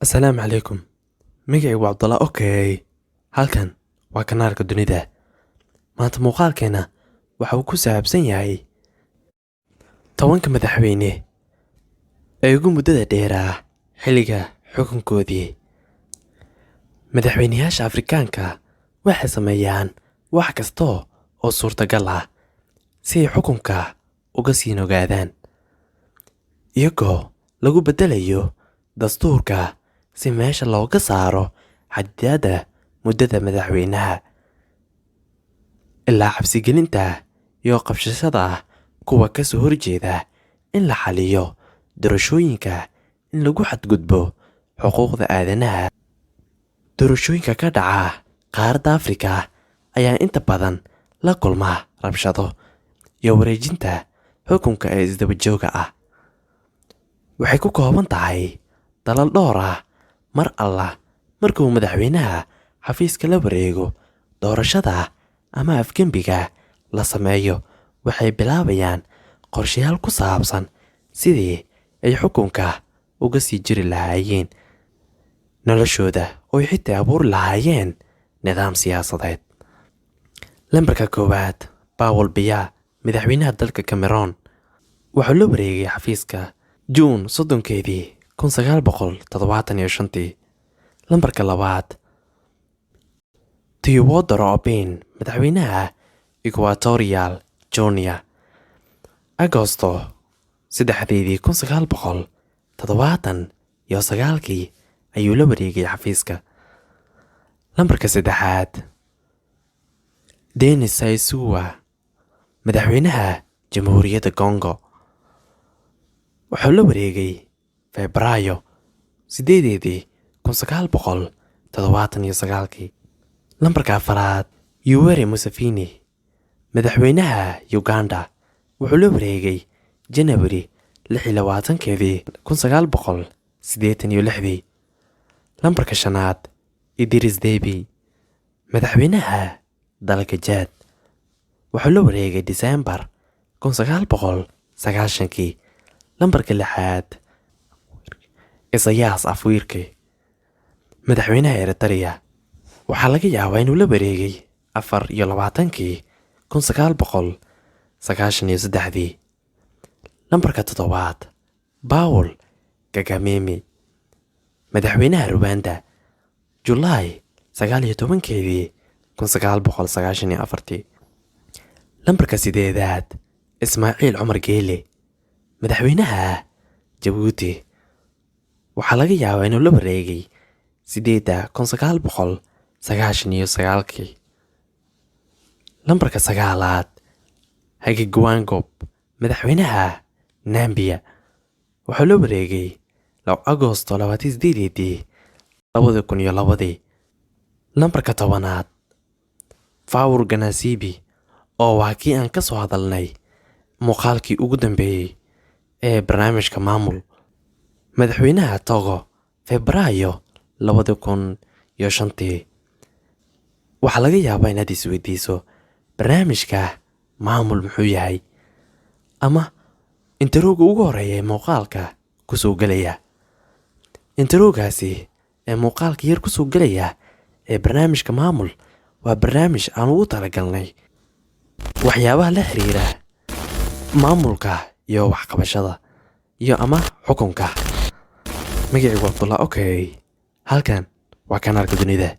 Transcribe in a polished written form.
Assalaamu calaykum. Magacaygu waa Cabdullah. Halkan waa kanaalka dunida. Maanta muuqaalkeena waxa uu ku saabsan yahay 10 madaxweyne ee ugu muddada dheeraa xilliga xukunkoodii. Madaxweynayaasha Afrikaanka waxay sameeyaan wax kasta oo suurtagal ah si ay xukunka uga sii nogaadaan, iyagoo lagu bedelayo dastuurka si meesha looga saaro xaddidaadda muddada madaxweynaha, ilaa cabsigelinta iyo qabshashada kuwa ka soo horjeeda in la xaliyo doorashooyinka, in lagu xadgudbo xuquuqda aadanaha. Doorashooyinka ka dhaca qaaradda Afrika ayaa inta badan la kulma rabshado iyo wareejinta xukunka ee isdaba jooga ah. Waxay ku kooban tahay dalal dhowr ah. Mar alla markuu madaxweynaha xafiiska la wareego, doorashada ama afgembiga la sameeyo, waxay bilaabayaan qorshayaal ku saabsan sidii ay xukunka uga sii jiri lahaayeen noloshooda oo ay xitaa abuuri lahaayeen nidaam siyaasadeed. Lambarka 1, Paul Biya, madaxweynaha dalka Cameroon, wuxuu la wareegay xafiiska Juun 30, 1975. Lambarka 2, Theodore Obiang, madaxweynaha Equatorial Guinea, Agoosto 3, 1979 ayuu la wareegay xafiiska. Lambarka 3, Denis Sassou, madaxweynaha Jamhuuriyadda Congo, wuxuu la wareegay Febraayo 8, 1979. Lambarka 4, Yoweri Museveni, madaxweynaha Uganda, wuxuu la wareegay Janawari 26, 1986. Lambarka 5, Idris Deby, madaxweynaha dalka Chad, wuxuu la wareegay Diseembar 1990. Lambarka 6, Isaias Afwerki, madaxweynaha Eritrea, waxaa laga yaabaa inuu la wareegay 24, 1993. Lambarka 7, Paul Kagame, madaxweynaha Rwanda, Julaay 19, 1994. Lambarka 8, Ismaaciil Cumar Geele, madaxweynaha Jabuuti, waxaa laga yaabaa inuu la wareegay 8, 1999. Lambarka 9, Hage Geingob, madaxweynaha Nambia, wuxuu la wareegay Agoosto 28, 2002. Lambarka 10, Faure Gnassingbe, oo waa kii aan ka soo hadalnay muuqaalkii ugu dambeeyay ee barnaamijka maamul, madaxweynaha Togo, Febraayo 2005. waxaa laga yaabaa inaad isweydiiso, barnaamijka maamul muxuu yahay, ama intarooga ugu horeeya ee muuqaalka ku soo gelaya. Intaroogaasi ee muuqaalka yar ku soo gelaya ee barnaamijka maamul waa barnaamij aan ugu talagalnay waxyaabaha la xiriira maamulka iyo waxqabashada iyo ama xukunka. Magacaygu waa Cabdullah. Halkan waa kanaalka dunida.